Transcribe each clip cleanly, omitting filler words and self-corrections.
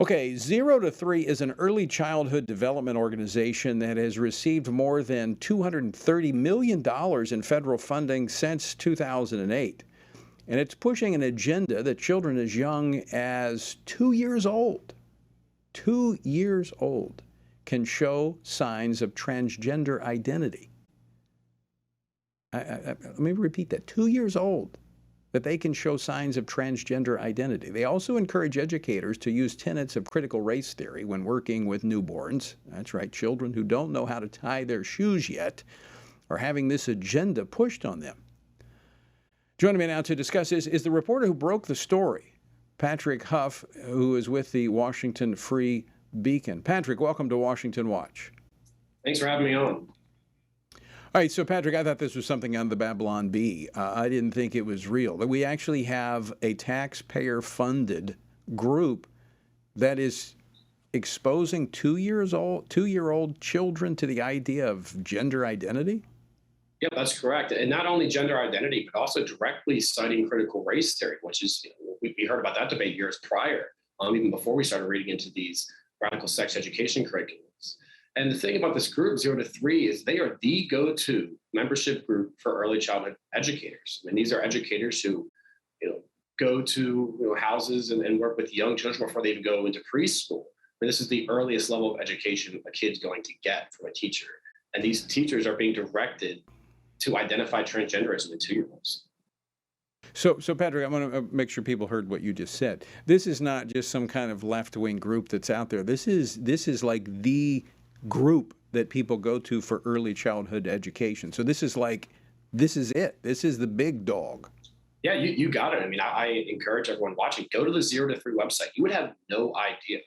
Okay, 0 to 3 is an early childhood development organization that has received more than $230 million in federal funding since 2008. And it's pushing an agenda that children as young as 2 years old, 2 years old, can show signs of transgender identity. Let me repeat that, 2 years old, that they can show signs of transgender identity. They also encourage educators to use tenets of critical race theory when working with newborns. That's right, children who don't know how to tie their shoes yet are having this agenda pushed on them. Joining me now to discuss this is the reporter who broke the story, Patrick Hauf, who is with the Washington Free Beacon. Patrick, welcome to Washington Watch. Thanks for having me on. All right, so Patrick, I thought this was something on the Babylon Bee. I didn't think it was real. That we actually have a taxpayer-funded group that is exposing 2-year-old children to the idea of gender identity? Yep, that's correct. And not only gender identity, but also directly citing critical race theory, which is, we heard about that debate years prior, even before we started reading into these radical sex education curriculums. And the thing about this group, 0 to 3, is they are the go-to membership group for early childhood educators. I mean, these are educators who, go to houses and work with young children before they even go into preschool. I mean, this is the earliest level of education a kid's going to get from a teacher. And these teachers are being directed to identify transgenderism in 2-year-olds. So Patrick, I want to make sure people heard what you just said. This is not just some kind of left-wing group that's out there. This is like the group that people go to for early childhood education. So this is it. This is the big dog. Yeah, you got it. I mean, I encourage everyone watching, go to the 0 to 3 website. You would have no idea.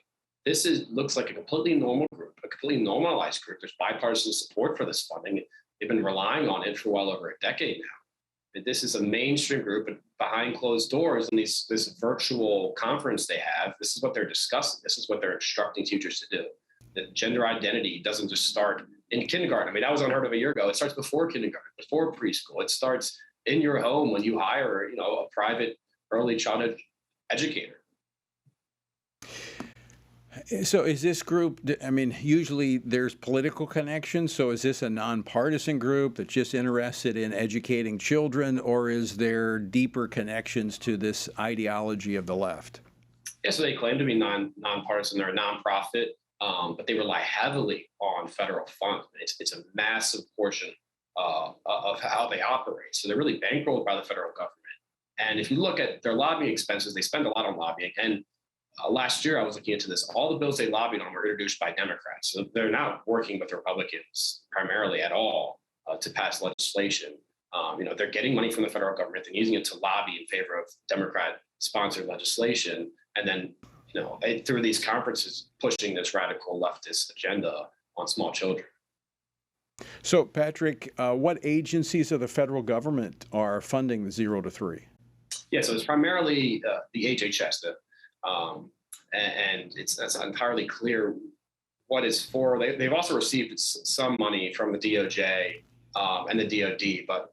This looks like a completely normal group, a completely normalized group. There's bipartisan support for this funding. They've been relying on it for well over a decade now. This is a mainstream group, and behind closed doors in this virtual conference they have, this is what they're discussing. This is what they're instructing teachers to do. That gender identity doesn't just start in kindergarten. I mean, that was unheard of a year ago. It starts before kindergarten, before preschool. It starts in your home when you hire, a private early childhood educator. So is this group, I mean, usually there's political connections, so is this a nonpartisan group that's just interested in educating children, or is there deeper connections to this ideology of the left? Yeah, so they claim to be nonpartisan. They're a nonprofit, but they rely heavily on federal funds. It's a massive portion of how they operate. So they're really bankrolled by the federal government. And if you look at their lobbying expenses, they spend a lot on lobbying. And last year, I was looking into this. All the bills they lobbied on were introduced by Democrats. So they're not working with Republicans primarily at all to pass legislation. They're getting money from the federal government and using it to lobby in favor of Democrat-sponsored legislation. And then, through these conferences, pushing this radical leftist agenda on small children. So, Patrick, what agencies of the federal government are funding the 0 to 3? Yeah, so it's primarily the HHS, and it's entirely clear what is for. They've also received some money from the DOJ and the DOD, but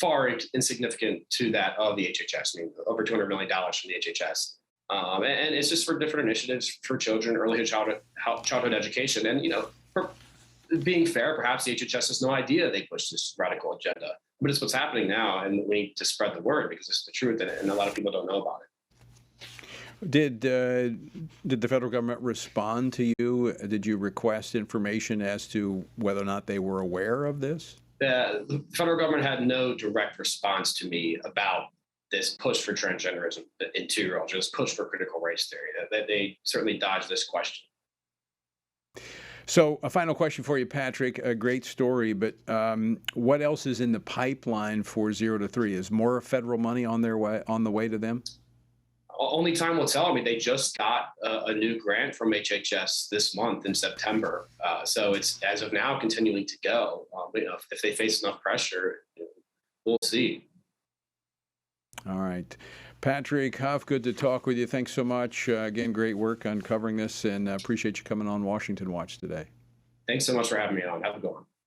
far insignificant to that of the HHS. I mean, over $200 million from the HHS. And it's just for different initiatives for children, early childhood education. And, for being fair, perhaps the HHS has no idea they push this radical agenda. But it's what's happening now, and we need to spread the word because it's the truth, and a lot of people don't know about it. Did the federal government respond to you? Did you request information as to whether or not they were aware of this? The federal government had no direct response to me about this push for transgenderism in 2-year-olds, or this push for critical race theory. They certainly dodged this question. So a final question for you, Patrick. A great story, but what else is in the pipeline for 0 to 3? Is more federal money on the way to them? Only time will tell. I mean, they just got a new grant from HHS this month in September. So it's, as of now, continuing to go. If they face enough pressure, we'll see. All right. Patrick Hauf, good to talk with you. Thanks so much. Again, great work on covering this, and appreciate you coming on Washington Watch today. Thanks so much for having me on. Have a good one.